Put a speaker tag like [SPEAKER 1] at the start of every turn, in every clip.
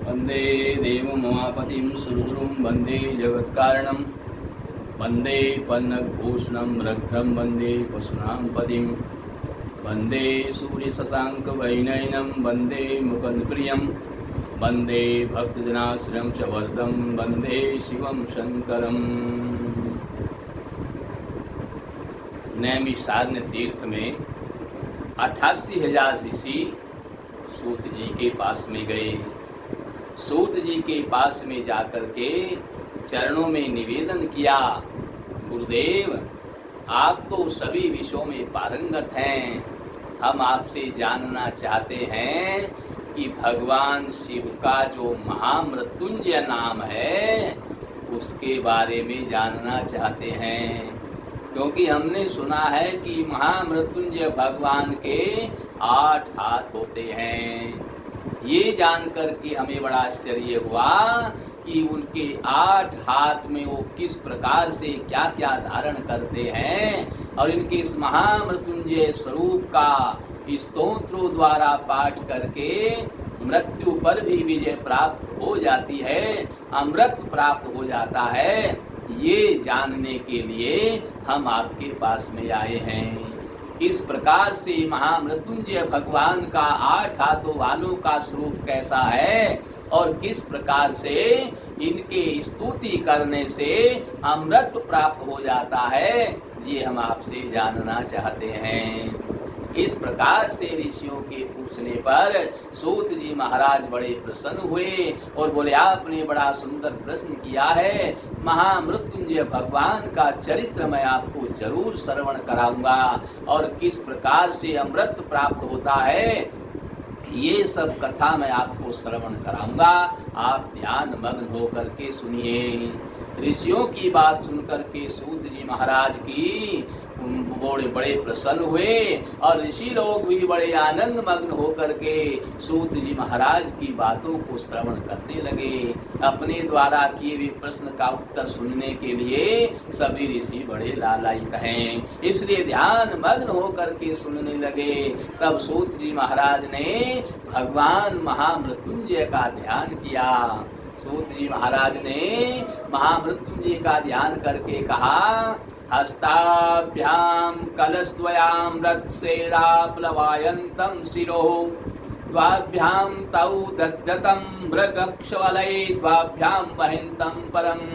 [SPEAKER 1] वंदे देवमुमापतिं सुरगुरुं वंदे जगत्कारणं वंदे पन्नगभूषणं रघ्रं वंदे पशूनां पतिं वंदे सूर्यशशाङ्कवैनयनं वंदे मुकुन्दप्रियं वंदे भक्तजनाश्रयं च वरदं वंदे शिवं शंकरम्। नैमिषारण्य तीर्थ में 88,000 ऋषि सूत जी के पास में गए। सूत जी के पास में जाकर के चरणों में निवेदन किया, गुरुदेव आप तो सभी विषयों में पारंगत हैं, हम आपसे जानना चाहते हैं कि भगवान शिव का जो महामृत्युंजय नाम है उसके बारे में जानना चाहते हैं, क्योंकि हमने सुना है कि महामृत्युंजय भगवान के 8 हाथ होते हैं। ये जानकर के हमें बड़ा आश्चर्य हुआ कि उनके 8 हाथ में वो किस प्रकार से क्या क्या धारण करते हैं और इनके इस महामृत्युंजय स्वरूप का स्तोत्रों द्वारा पाठ करके मृत्यु पर भी विजय प्राप्त हो जाती है, अमृत प्राप्त हो जाता है। ये जानने के लिए हम आपके पास में आए हैं। किस प्रकार से महामृत्युंजय भगवान का 8 हाथों वालों का स्वरूप कैसा है और किस प्रकार से इनके स्तुति करने से अमृत प्राप्त हो जाता है, ये हम आपसे जानना चाहते हैं। इस प्रकार से ऋषियों के पूछने पर सूत जी महाराज बड़े प्रसन्न हुए और बोले, आपने बड़ा सुंदर प्रश्न किया है, महामृत्युंजय भगवान का चरित्र मैं आपको जरूर श्रवण कराऊंगा और किस प्रकार से अमृत प्राप्त होता है ये सब कथा मैं आपको श्रवण कराऊंगा। आप ध्यान मग्न होकर के सुनिए। ऋषियों की बात सुनकर के सूत जी महाराज की बड़े प्रसन्न हुए और ऋषि लोग भी बड़े आनंद मग्न होकर के सूत जी महाराज की बातों को श्रवण करने लगे। अपने द्वारा किए हुए प्रश्न का उत्तर सुनने के लिए सभी ऋषि बड़े लालायित हैं, इसलिए ध्यान मग्न होकर के सुनने लगे। तब सूत जी महाराज ने भगवान महामृत्युंजय का ध्यान किया। सूत जी महाराज ने महामृत्युंजय का ध्यान करके कहा, हस्ताभ्याम कलशद्वयाम रत्सेराप्लवायन्तं शिरो द्वाभ्याम तौ दद्धतं मृगक्षवलये द्वाभ्याम वहिन्तं परम्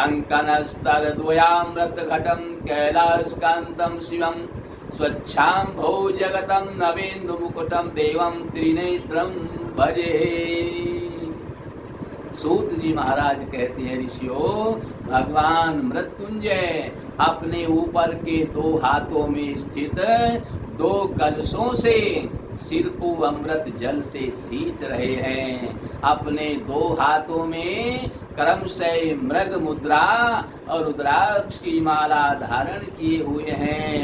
[SPEAKER 1] अंकनस्तरद्वयाम रत्घटं कैलासकान्तं शिवं स्वच्छाम्भो जगतं नवेन्दुमुकुटं देवं त्रिनेत्रं भजे। सूत जी महाराज कहते हैं, ऋषियों भगवान मृत्युंजय अपने ऊपर के 2 हाथों में स्थित 2 कलशों से सिर को अमृत जल से सींच रहे हैं। अपने 2 हाथों में क्रमशः मृग मुद्रा और रुद्राक्ष की माला धारण किए हुए हैं।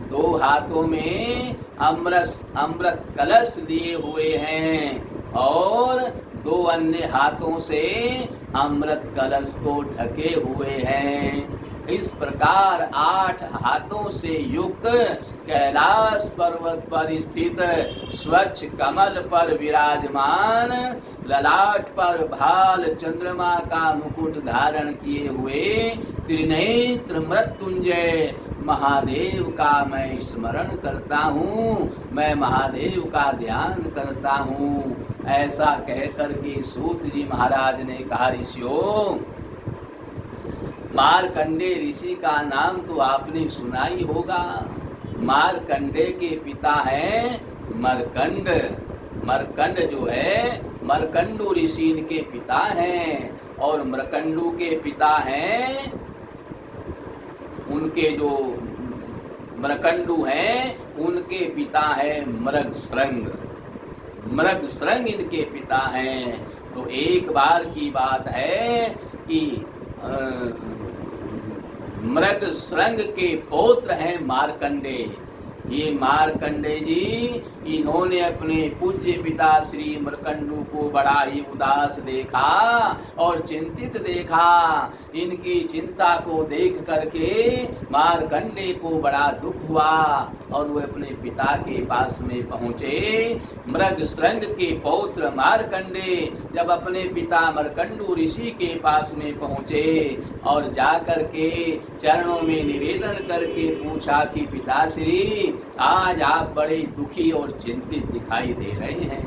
[SPEAKER 1] 2 हाथों में अमृत कलश लिए हुए हैं और 2 अन्य हाथों से अमृत कलश को ढके हुए हैं। इस प्रकार 8 हाथों से युक्त कैलाश पर्वत पर स्थित स्वच्छ कमल पर विराजमान, ललाट पर भाल चंद्रमा का मुकुट धारण किए हुए त्रिनेत्र मृत्युंजय महादेव का मैं स्मरण करता हूँ, मैं महादेव का ध्यान करता हूँ। ऐसा कहकर के सूत जी महाराज ने कहा, ऋषियों मार्कंडे ऋषि का नाम तो आपने सुना ही होगा। मार्कंडे के पिता हैं मरकंड। मरकंड जो है मरकंडू ऋषि इनके पिता हैं और मरकंडू के पिता हैं उनके जो मरकंडू हैं उनके पिता हैं मृगश्रंग। मृगश्रंग इनके पिता हैं। तो एक बार की बात है कि मृगश्रंग के पौत्र हैं मार्कंडे। ये मार्कंडे जी इन्होंने अपने पूज्य पिता श्री मर्कंडू को बड़ा ही उदास देखा और चिंतित देखा। इनकी चिंता को देख करके मार्कंडे को बड़ा दुख हुआ और वे अपने पिता के पास में पहुँचे। मृग श्रृंग के पौत्र मार्कंडे जब अपने पिता मर्कंडू ऋषि के पास में पहुँचे और जाकर के चरणों में निवेदन करके पूछा कि पिताश्री, आज आप बड़े दुखी और चिंतित दिखाई दे रहे हैं,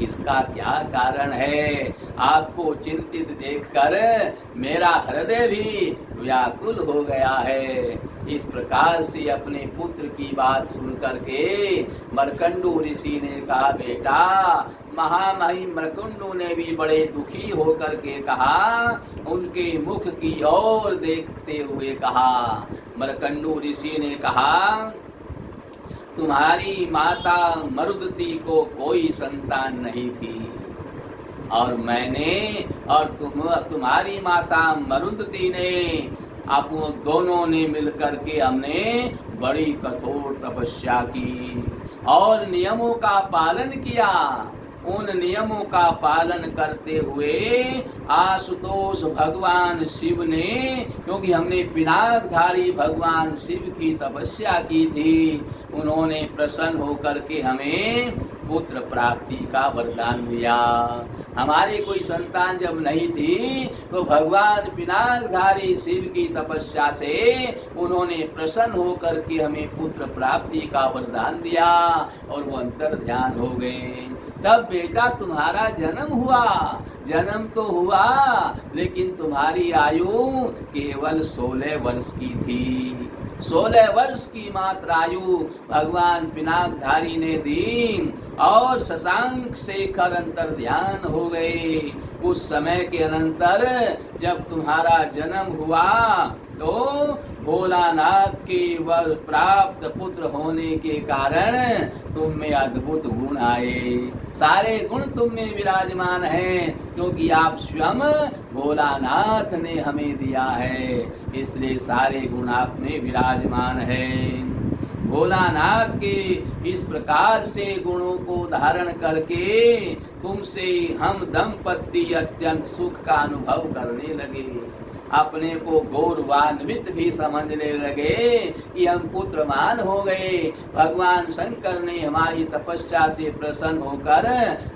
[SPEAKER 1] इसका क्या कारण है? आपको चिंतित देखकर मेरा हृदय भी व्याकुल हो गया है। इस प्रकार से अपने पुत्र की बात सुन करके मर्कंडू ऋषि ने कहा, बेटा, महामहिम मर्कंडू ने भी बड़े दुखी होकर के कहा, उनके मुख की ओर देखते हुए कहा। मर्कंडू ऋषि ने कहा, तुम्हारी माता मरुदती को कोई संतान नहीं थी और मैंने और तुम्हारी माता मरुदती ने, आप दोनों ने मिलकर के हमने बड़ी कठोर तपस्या की और नियमों का पालन किया। उन नियमों का पालन करते हुए आशुतोष भगवान शिव ने, क्योंकि हमने पिनाकधारी भगवान शिव की तपस्या की थी, उन्होंने प्रसन्न होकर के हमें पुत्र प्राप्ति का वरदान दिया। हमारे कोई संतान जब नहीं थी तो भगवान पिनाकधारी शिव की तपस्या से उन्होंने प्रसन्न होकर के हमें पुत्र प्राप्ति का वरदान दिया और वो अंतर ध्यान हो गए। तब बेटा तुम्हारा जन्म हुआ। जन्म तो हुआ लेकिन तुम्हारी आयु केवल 16 वर्ष की थी। 16 वर्ष की मात्र आयु भगवान पिनाकधारी ने दी और शशांक शेखर अंतर ध्यान हो गए। उस समय के अनंतर जब तुम्हारा जन्म हुआ तो भोलानाथ के वर प्राप्त पुत्र होने के कारण तुम में अद्भुत गुण आए। सारे गुण तुम में विराजमान हैं, क्योंकि आप स्वयं भोलानाथ ने हमें दिया है, इसलिए सारे गुण आप में विराजमान हैं। भोलानाथ के इस प्रकार से गुणों को धारण करके तुमसे हम दंपति अत्यंत सुख का अनुभव करने लगे। अपने को गौरवान्वित भी समझने लगे कि हम पुत्रवान हो गए। भगवान शंकर ने हमारी तपस्या से प्रसन्न होकर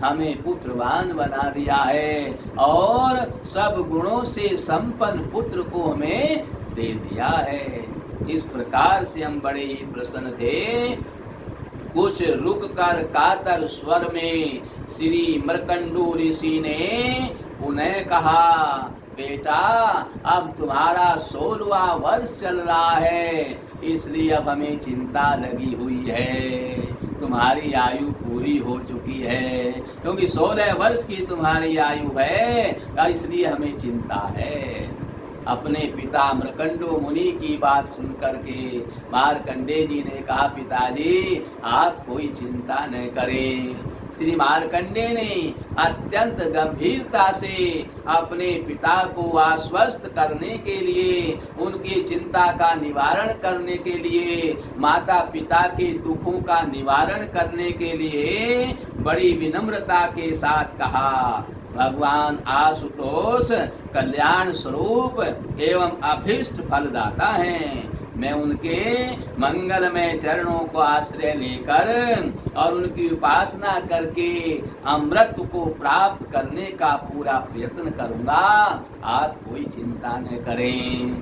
[SPEAKER 1] हमें पुत्रवान बना दिया है और सब गुणों से संपन्न पुत्र को हमें दे दिया है। इस प्रकार से हम बड़े ही प्रसन्न थे। कुछ रुक कर कातर स्वर में श्री मर्कंडू ऋषि ने पुनः कहा, बेटा, अब तुम्हारा 16वां वर्ष चल रहा है, इसलिए अब हमें चिंता लगी हुई है। तुम्हारी आयु पूरी हो चुकी है, क्योंकि 16 वर्ष की तुम्हारी आयु है, इसलिए हमें चिंता है। अपने पिता मर्कंडू मुनि की बात सुनकर के मार्कंडे जी ने कहा, पिताजी, आप कोई चिंता न करें। श्री मार्कंडे ने अत्यंत गंभीरता से अपने पिता को आश्वस्त करने के लिए, उनकी चिंता का निवारण करने के लिए, माता पिता के दुखों का निवारण करने के लिए बड़ी विनम्रता के साथ कहा, भगवान आशुतोष कल्याण स्वरूप एवं अभीष्ट फलदाता हैं। मैं उनके मंगलमय चरणों को आश्रय लेकर और उनकी उपासना करके अमृत को प्राप्त करने का पूरा प्रयत्न करूंगा, आप कोई चिंता न करें।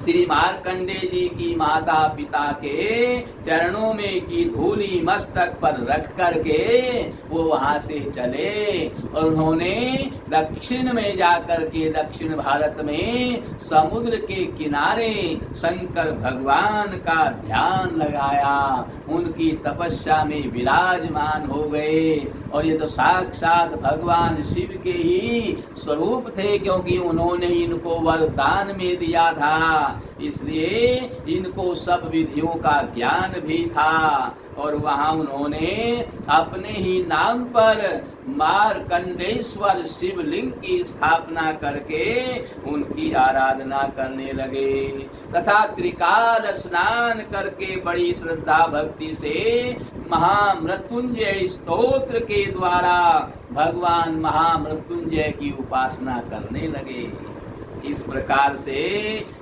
[SPEAKER 1] श्री मार्कंडे जी की माता पिता के चरणों में की धूली मस्तक पर रख करके वो वहां से चले और उन्होंने दक्षिण में जाकर के, दक्षिण भारत में समुद्र के किनारे शंकर भगवान का ध्यान लगाया। उनकी तपस्या में विराजमान हो गए और ये तो साक्षात भगवान शिव के ही स्वरूप थे, क्योंकि उन्होंने इनको वरदान में दिया था इसलिए इनको सब विधियों का ज्ञान भी था। और वहां उन्होंने अपने ही नाम पर मार्कंडेश्वर शिवलिंग की स्थापना करके उनकी आराधना करने लगे तथा त्रिकाल स्नान करके बड़ी श्रद्धा भक्ति से महामृत्युंजय स्तोत्र के द्वारा भगवान महामृत्युंजय की उपासना करने लगे। इस प्रकार से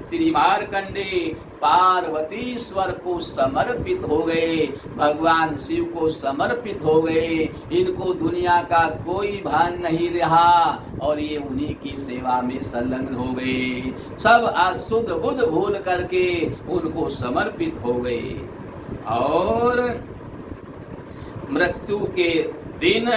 [SPEAKER 1] श्री मार्कंडे पार्वतीश्वर को समर्पित हो गए, भगवान शिव को समर्पित हो गए। इनको दुनिया का कोई भान नहीं रहा और ये उन्हीं की सेवा में संलग्न हो गए। सब अशुद्ध बुद्ध भूल करके उनको समर्पित हो गए। और मृत्यु के दिन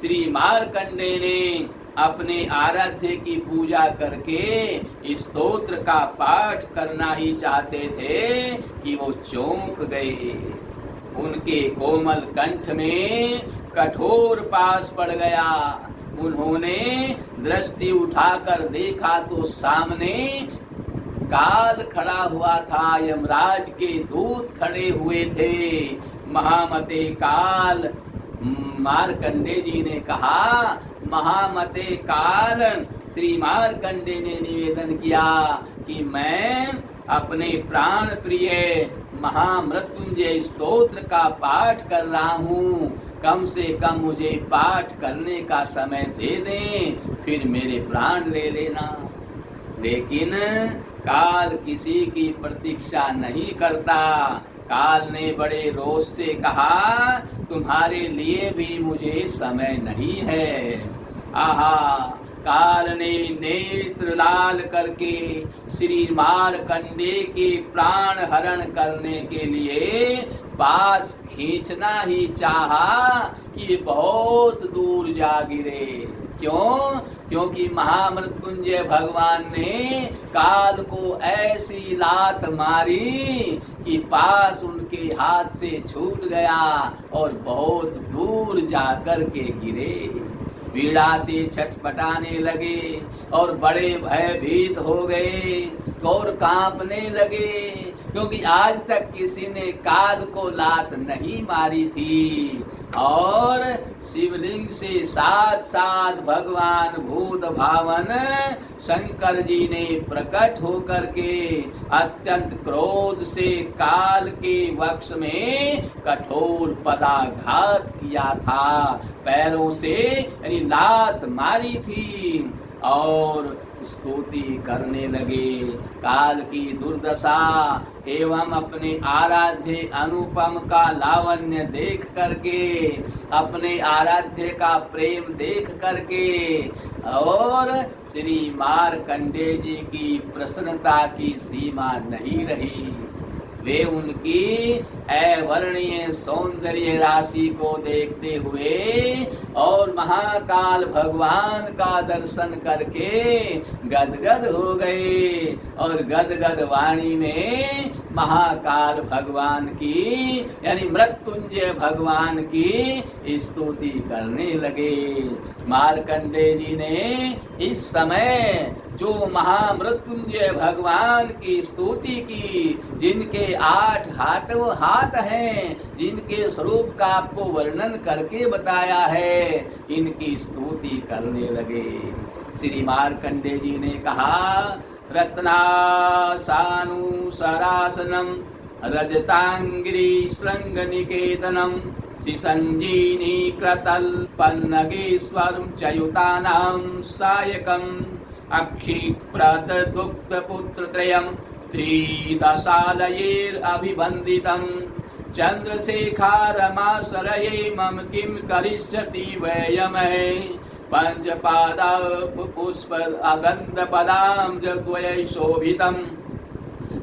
[SPEAKER 1] श्री मार्कंडे ने अपने आराध्य की पूजा करके स्तोत्र का पाठ करना ही चाहते थे कि वो चौंक गए। उनके कोमल कंठ में कठोर पास पड़ गया। उन्होंने दृष्टि उठाकर देखा तो सामने काल खड़ा हुआ था, यमराज के दूत खड़े हुए थे। महामते काल, मार्कंडे जी ने कहा, महामते काल, श्री मार्कंडे ने निवेदन किया कि मैं अपने प्राण प्रिय महामृत्युंजय स्तोत्र का पाठ कर रहा हूँ, कम से कम मुझे पाठ करने का समय दे दें, फिर मेरे प्राण ले लेना। लेकिन काल किसी की प्रतीक्षा नहीं करता। काल ने बड़े रोष से कहा, तुम्हारे लिए भी मुझे समय नहीं है। आहा, काल ने नेत्र लाल करके श्री मार्कंडे के प्राण हरण करने के लिए पास खींचना ही चाहा कि बहुत दूर जा गिरे। क्यों? क्योंकि महामृत्युंजय भगवान ने काल को ऐसी लात मारी कि पास उनके हाथ से छूट गया और बहुत दूर जाकर के गिरे। पीड़ा से छटपटाने लगे और बड़े भयभीत हो गए और कांपने लगे, क्योंकि आज तक किसी ने काल को लात नहीं मारी थी। और शिवलिंग से साथ साथ भगवान भूत भावन शंकर जी ने प्रकट होकर के अत्यंत क्रोध से काल के वक्ष में कठोर पदाघात किया था, पैरों से यानी लात मारी थी और स्तुति करने लगे। काल की दुर्दशा एवं अपने आराध्य अनुपम का लावण्य देख करके, अपने आराध्य का प्रेम देख करके और श्री मार्कंडे जी की प्रसन्नता की सीमा नहीं रही। वे उनकी अवर्णनीय सौंदर्य राशि को देखते हुए और महाकाल भगवान का दर्शन करके गदगद हो गए और गदगद वाणी में महाकाल भगवान की यानी मृत्युंजय भगवान की स्तुति करने लगे। मार्कंडे जी ने इस समय जो महामृत्युंजय भगवान की स्तुति की, जिनके 8 हाथ हैं, जिनके स्वरूप का आपको वर्णन करके बताया है, इनकी स्तुति करने लगे। श्री मार्कंडे जी ने कहा, रत्नासानु सरासनम रजतांगिरी श्रृंग निकेतनम शिसंजीनी क्रतल्पन्नगेश्वरं चयुतानां सायकम् अक्षिप्रद दुग्ध पुत्र त्रयम् त्रिदशालयैरभिवन्दितं चन्द्रशेखरमाश्रये मम किं करिष्यति वयमहे पंचपादा पुष्प अगन्धपदाब्जद्वयै शोभितं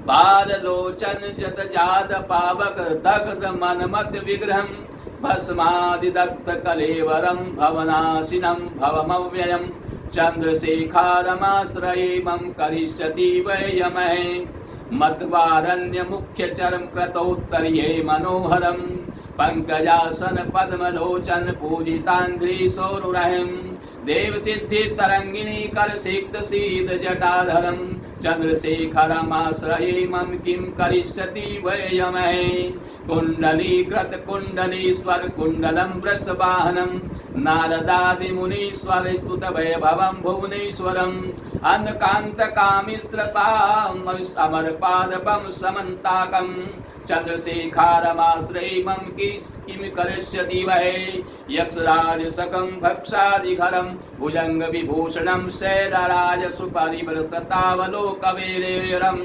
[SPEAKER 1] बाललोचन जतजात पावक दग्ध मनमत विग्रहं भस्मादिदग्ध कलेवरं भवनाशिनं भवमव्ययं चन्द्रशेखरमाश्रये मम करिष्यति वयमहे मध्वारण्य मुख्य चरम क्रतोत्तर्ये मनोहरं पंकजासन पद्मलोचन पूजितांघ्रि सौरुरहिं देव सिद्धि तरंगिणी कर सिक्त सीद जटाधरं चंद्रशेखरमाश्रये मम किं करिष्यति वयमहे कुण्डलीकृत कुण्डलीश्वर कुण्डलं वृषवाहनं नारदादिमुनीश्वर स्तुत वैभवं भुवनेश्वरम् अन्धकान्तकामिस्त्रताम् अमरपादपं समन्ताकम् चंद्रशेखरमाश्रये मम किं करिष्यति वै यक्षराजसकं भक्षादिघरं भुजङ्गविभूषणं शैलराजसुपरिव्रततावलोकवेरं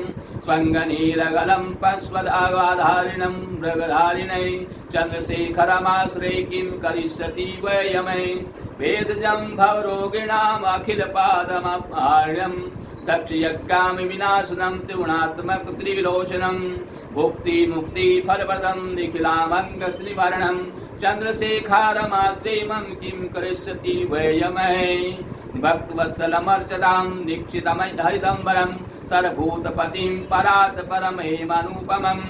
[SPEAKER 1] स्वङ्गनीरगलं पश्वदाधारिणं मृगधारिणै चंद्रशेखरमाश्रये किं करिष्यति वयमहे भेषजं भवरोगिणाम् अखिलपादमपार्यं दक्षयज्ञामि विनाशनं त्रिगुणात्मक त्रिविलोचनं भुक्ति मुक्ति फलप्रदं निखिलामङ्गश्रीवर्णं चंद्रशेखरमाश्रये मम किं करिष्यति वयमहे भक्तवत्सलमर्चतां दीक्षितमहरिदम्बरं सर्वभूतपतिं परात् परमेवानुपमं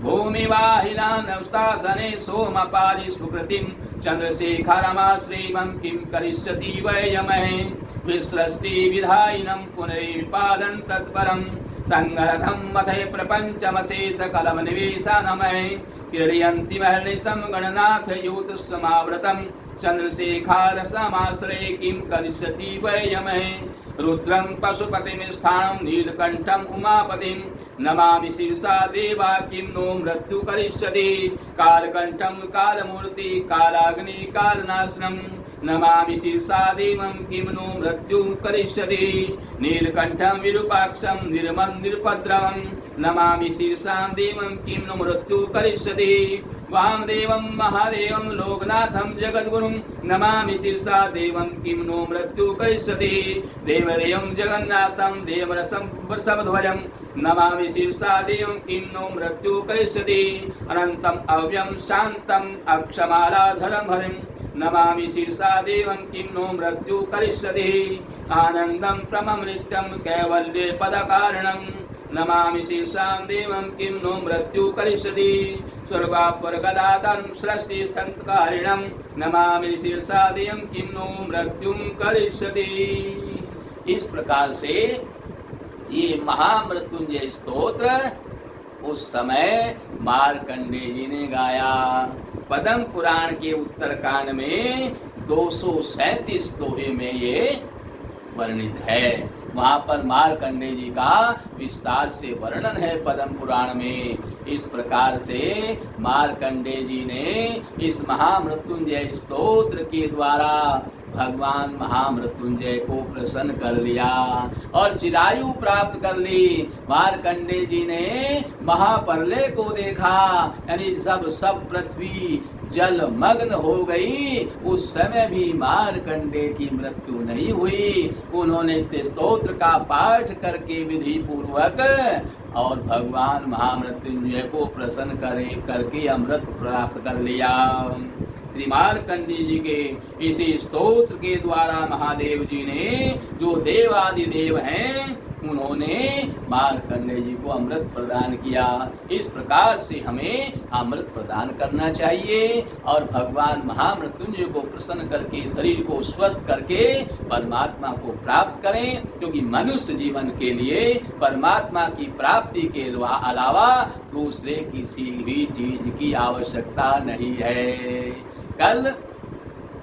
[SPEAKER 1] भूमिवाहिनानौस्तासने सोमपादिस्फुकृतिं चंद्रशेखरमाश्रये मम किं करिष्यति वयमहे विसृष्टिविधायिनं पुनरेपादं तत्परं संगरथं मथे प्रपञ्चमशेषकलमनिवेशनमहे क्रीडयन्ति महर्निशं गणनाथ यूतसमावृतं चंद्रशेखरमाश्रये किं करिष्यति वयमहे रुद्रं पशुपतिं स्थानं नीलकण्ठम् उमापतिं नमामि शिरसा देवा किं नो मृत्यु करिष्यति कालकण्ठं कालमूर्ति कालाग्नि कालनाशनं नमामि शिरसा देवं किं नो मृत्यु करिष्यति नीलकण्ठं विरूपाक्षं निर्मलनिरुपद्रवं नमामि शिरसा देवं किं नो मृत्यु करिष्यति वामदेवं महादेवं लोकनाथं जगद्गुरुं नमामि शिरसा देवं किं नो मृत्यु करिष्यति देवदेवं जगन्नाथं देवरसं वृषभध्वजं नमामि शिरसा देवं किं नो मृत्यु करिष्यति अनन्तम् अव्ययं शान्तम् अक्षमालाधरं हरिं नमामि शिरसा देवं किं नो मृत्यु करिष्यति आनन्दं प्रमं नित्यं कैवल्ये पदकारणं नमामि शिरसा देवं किं नो मृत्यु करिष्यति स्वर्गापरगदाधरं सृष्टिस्थन्तकारिणं नमामि शिरसा देवं किं नो मृत्युं करिष्यति। इस प्रकार से ये महामृत्युंजय स्तोत्र उस समय मार्कंडेय जी ने गाया। पद्म पुराण के उत्तरकांड में 237 दोहे में ये वर्णित है। वहाँ पर मार्कंडेय जी का विस्तार से वर्णन है पद्म पुराण में। इस प्रकार से मार्कंडेय जी ने इस महामृत्युंजय स्तोत्र के द्वारा भगवान महामृत्युंजय को प्रसन्न कर लिया और चिरायु प्राप्त कर ली। मार्कंडेय जी ने महाप्रलय को देखा, यानी सब पृथ्वी जलमग्न हो गई। उस समय भी मार्कंडेय की मृत्यु नहीं हुई। उन्होंने इस स्तोत्र का पाठ करके विधि पूर्वक और भगवान महामृत्युंजय को प्रसन्न करके अमृत प्राप्त कर लिया। श्री मार्कंडेय जी के इसी स्तोत्र के द्वारा महादेव जी ने, जो देवादिदेव हैं, उन्होंने मार्कंडेय जी को अमृत प्रदान किया। इस प्रकार से हमें अमृत प्रदान करना चाहिए और भगवान महामृत्युंजय को प्रसन्न करके शरीर को स्वस्थ करके परमात्मा को प्राप्त करें, क्योंकि मनुष्य जीवन के लिए परमात्मा की प्राप्ति के अलावा दूसरे किसी भी चीज की आवश्यकता नहीं है। कल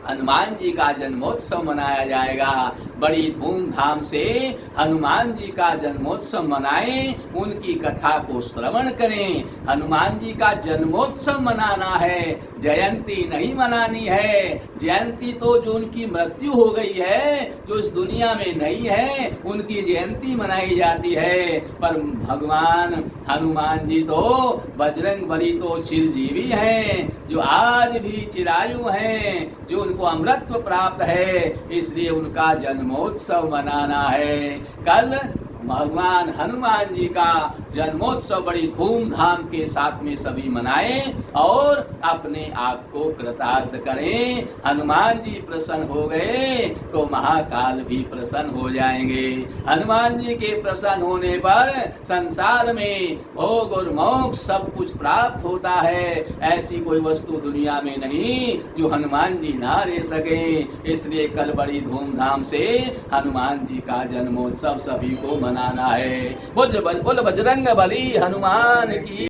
[SPEAKER 1] हनुमान जी का जन्मोत्सव मनाया जाएगा। बड़ी धूमधाम से हनुमान जी का जन्मोत्सव मनाएं, उनकी कथा को श्रवण करें। हनुमान जी का जन्मोत्सव मनाना है, जयंती नहीं मनानी है। जयंती तो जो उनकी मृत्यु हो गई है, जो इस दुनिया में नहीं है, उनकी जयंती मनाई जाती है। पर भगवान हनुमान जी तो बजरंगबली तो चिरजीवी हैं, जो आज भी चिरायु हैं, जो उनको अमृतत्व प्राप्त है, इसलिए उनका जन्मोत्सव मनाना है। कल भगवान हनुमान जी का जन्मोत्सव बड़ी धूमधाम के साथ में सभी मनाएं और अपने आप को कृतार्थ करें। हनुमान जी प्रसन्न हो गए तो महाकाल भी प्रसन्न हो जाएंगे। हनुमान जी के प्रसन्न होने पर संसार में भोग और मोक्ष सब कुछ प्राप्त होता है। ऐसी कोई वस्तु दुनिया में नहीं जो हनुमान जी ना ले सके। इसलिए कल बड़ी धूमधाम से हनुमान जी का जन्मोत्सव सभी को मनाना है। बोल बजरंग बली हनुमान की।